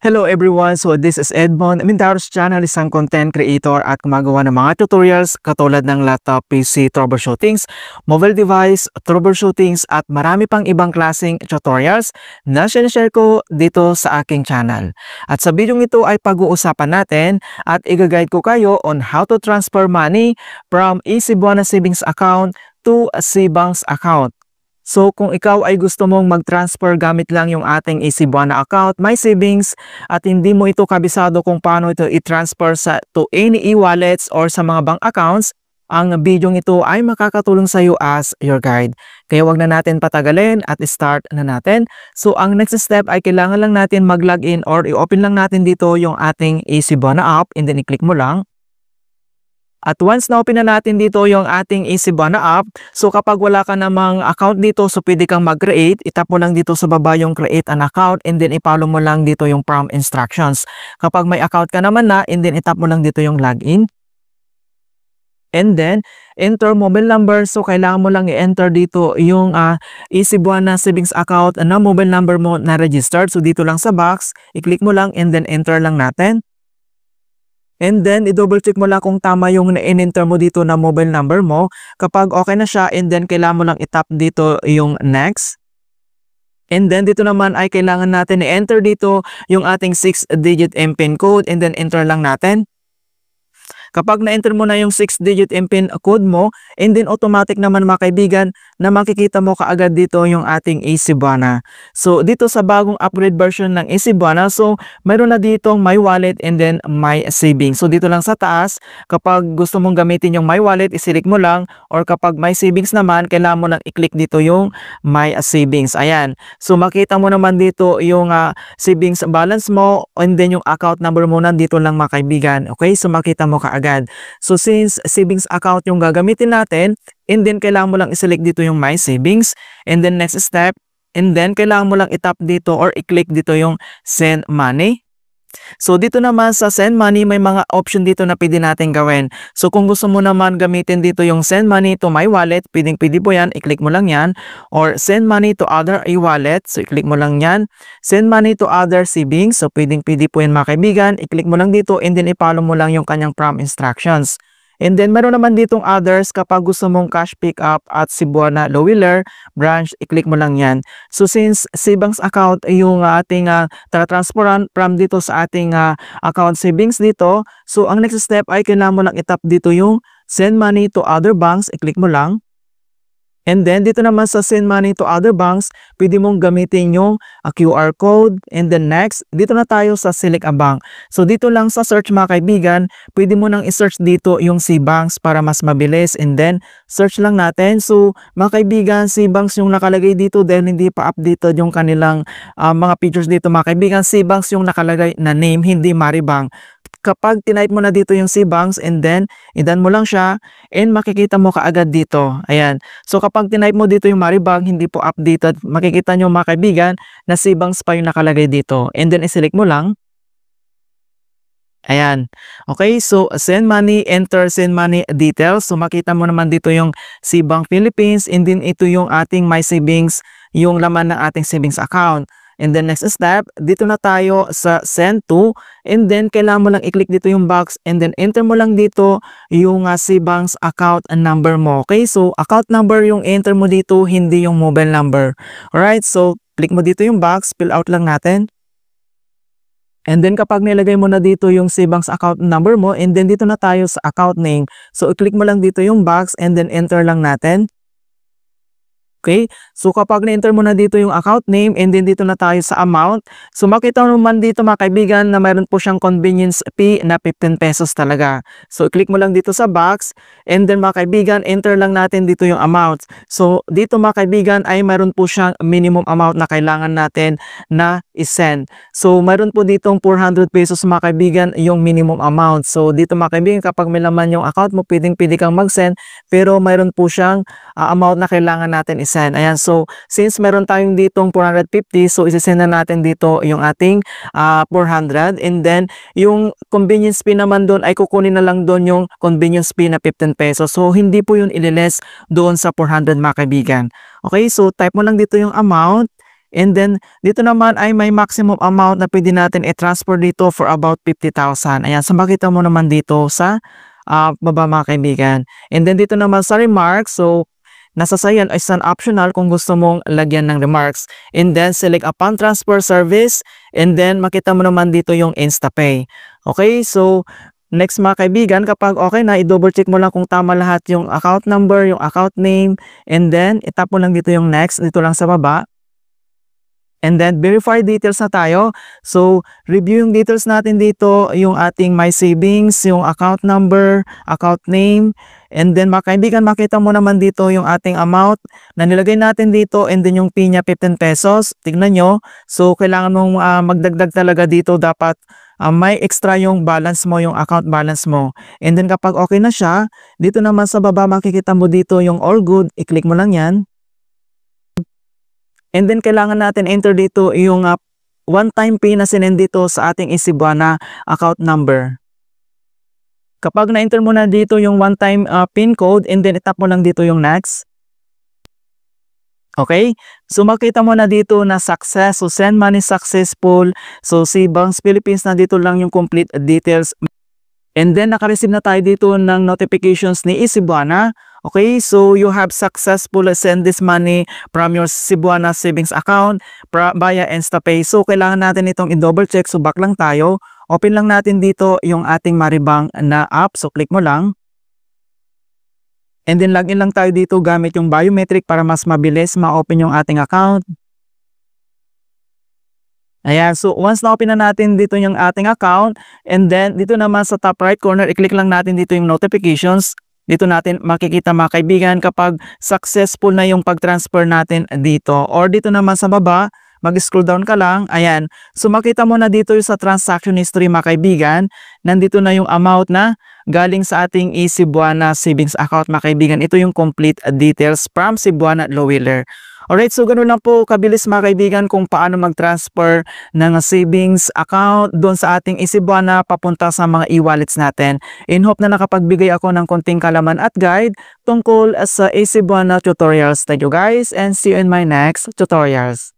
Hello everyone! So this is Edmond, Mintaros Channel, isang content creator at gumagawa ng mga tutorials katulad ng laptop, PC, troubleshootings, mobile device, troubleshootings at marami pang ibang klaseng tutorials na sinashare ko dito sa aking channel. At sa video ito ay pag-uusapan natin at i-guide ko kayo on how to transfer money from Easybuana Savings Account to a Cbanks account. So kung ikaw ay gusto mong mag-transfer gamit lang yung ating Easybuana account, My Savings, at hindi mo ito kabisado kung paano ito i-transfer to any e-wallets or sa mga bank accounts, ang video ito ay makakatulong sa iyo as your guide. Kaya wag na natin patagalin at start na natin. So ang next step ay kailangan lang natin mag-login or i-open lang natin dito yung ating Easybuana app and then i-click mo lang. At once na open na natin dito yung ating Easybuana app, so kapag wala ka namang account dito, so pwede kang mag-create, itap mo lang dito sa baba yung create an account and then i-follow mo lang dito yung prompt instructions. Kapag may account ka naman na, and then itap mo lang dito yung login. And then, enter mobile number. So, kailangan mo lang i-enter dito yung Easybuana Savings Account na mobile number mo na registered. So, dito lang sa box, i-click mo lang and then enter lang natin. And then, i-double check mo lang kung tama yung na-enter mo dito na mobile number mo. Kapag okay na siya, and then kailangan mo lang i-tap dito yung next. And then, dito naman ay kailangan natin i-enter dito yung ating 6-digit MPIN code and then enter lang natin. Kapag na-enter mo na yung 6-digit MPIN code mo, and then automatic naman mga kaibigan na makikita mo kaagad dito yung ating Easybuana. So dito sa bagong upgrade version ng Easybuana, so mayroon na ditong My Wallet and then My Savings. So dito lang sa taas, kapag gusto mong gamitin yung My Wallet, i-select mo lang, or kapag My Savings naman, kailangan mo lang i-click dito yung My Savings. Ayan. So makita mo naman dito yung savings balance mo and then yung account number mo nandito lang mga kaibigan. Okay? So makita mo kaagad. So since savings account yung gagamitin natin, and then kailangan mo lang i-select dito yung My Savings, and then next step, and then kailangan mo lang i-tap dito or i-click dito yung Send Money. So dito naman sa Send Money, may mga option dito na pwede natin gawin. So kung gusto mo naman gamitin dito yung Send Money to My Wallet, pwede po yan, i-click mo lang yan. Or Send Money to Other e-wallet, so i-click mo lang yan. Send Money to Other Savings, so pwede po yan mga kaibigan, i-click mo lang dito and then i-follow mo lang yung kanyang prompt instructions. And then meron naman ditong others kapag gusto mong cash pick up at Cebuana Lowiller branch, i-click mo lang yan. So since Cbanks account ay yung ating transferan from dito sa ating account savings dito, so ang next step ay kailangan mo lang itap dito yung Send Money to Other Banks, i-click mo lang. And then dito naman sa Send Money to Other Banks, pwede mong gamitin yung QR code. And then next, dito na tayo sa Select a Bank. So dito lang sa search mga kaibigan, pwede mo nang i-search dito yung Cbanks para mas mabilis. And then search lang natin. So mga kaibigan, Cbanks yung nakalagay dito dahil hindi pa updated yung kanilang mga features dito mga kaibigan. Cbanks yung nakalagay na name, hindi Maribank. Kapag tinype mo na dito yung Cbanks and then idan mo lang siya and makikita mo kaagad dito. Ayan. So kapag tinype mo dito yung Maribank, hindi po updated, makikita nyo mga kaibigan na Cbanks pa yung nakalagay dito. And then i-select mo lang. Ayan. Okay, so Send Money, enter Send Money details. So makita mo naman dito yung Cbank Philippines and then ito yung ating My Savings, yung laman ng ating savings account. And then next step, dito na tayo sa Send To, and then kailangan mo lang i-click dito yung box and then enter mo lang dito yung Cbanks account number mo. Okay, so account number yung enter mo dito, hindi yung mobile number. Alright, so click mo dito yung box, fill out lang natin. And then kapag nilagay mo na dito yung Cbanks account number mo, and then dito na tayo sa account name. So i-click mo lang dito yung box and then enter lang natin. Okay, so kapag na-enter mo na dito yung account name and then dito na tayo sa amount, so makita naman dito mga kaibigan na mayroon po siyang convenience fee na 15 pesos talaga. So i-click mo lang dito sa box and then mga kaibigan, enter lang natin dito yung amount. So dito mga kaibigan ay mayroon po siyang minimum amount na kailangan natin na i-send. So mayroon po ditong 400 pesos mga kaibigan yung minimum amount. So dito mga kaibigan, kapag may laman yung account mo, pwede kang mag-send, pero mayroon po siyang amount na kailangan natin i-send. Ayan, so since meron tayong ditong 450, so isisend na natin dito yung ating 400, and then yung convenience fee naman doon ay kukunin na lang doon yung convenience fee na 15 pesos. So hindi po yun ililess doon sa 400 mga kaibigan. Okay, so type mo lang dito yung amount And then, dito naman ay may maximum amount na pwede natin i-transfer dito for about 50,000. Ayan, so makita mo naman dito sa baba mga kaibigan. And then dito naman sa remarks, so nasa sayan is an optional kung gusto mong lagyan ng remarks. And then select upon transfer service, and then makita mo naman dito yung InstaPay. Okay, so next mga kaibigan, kapag okay na, i-double check mo lang kung tama lahat yung account number, yung account name, and then itap mo lang dito yung next, dito lang sa baba. And then, verify details na tayo. So, review yung details natin dito, yung ating My Savings, yung account number, account name. And then, mga kaibigan, makita mo naman dito yung ating amount na nilagay natin dito, and then yung fee niya 15 pesos. Tignan nyo. So, kailangan mong magdagdag talaga dito. Dapat may extra yung balance mo, yung account balance mo. And then, kapag okay na siya, dito naman sa baba, makikita mo dito yung all good. I-click mo lang yan. And then, kailangan natin enter dito yung one-time pin na sinend dito sa ating Cebuana account number. Kapag na-enter mo na dito yung one-time pin code, and then itap mo lang dito yung next. Okay? So, makita mo na dito na success. So, send money successful. So, si Banks Philippines na dito lang yung complete details. And then, naka-receive na tayo dito ng notifications ni Cebuana. Okay, so you have successfully sent this money from your Cebuana savings account via InstaPay. So, kailangan natin itong i-double check. So, back lang tayo. Open lang natin dito yung ating Maribank na app. So, click mo lang. And then, login lang tayo dito gamit yung biometric para mas mabilis ma-open yung ating account. Ayan, so once na-open na natin dito yung ating account, and then dito naman sa top right corner, i-click lang natin dito yung notifications. Dito natin makikita mga kaibigan kapag successful na yung pag-transfer natin dito. Or dito naman sa baba, mag-scroll down ka lang. Ayan. So makita mo na dito yung sa transaction history mga kaibigan. Nandito na yung amount na galing sa ating Cebuana savings account mga kaibigan. Ito yung complete details from Cebuana Lowiller. Alright, so ganoon lang po kabilis mga kaibigan kung paano mag-transfer ng savings account doon sa ating Cebuana papunta sa mga e-wallets natin. In hope na nakapagbigay ako ng konting kalaman at guide tungkol sa Cebuana tutorials. Thank you guys and see you in my next tutorials.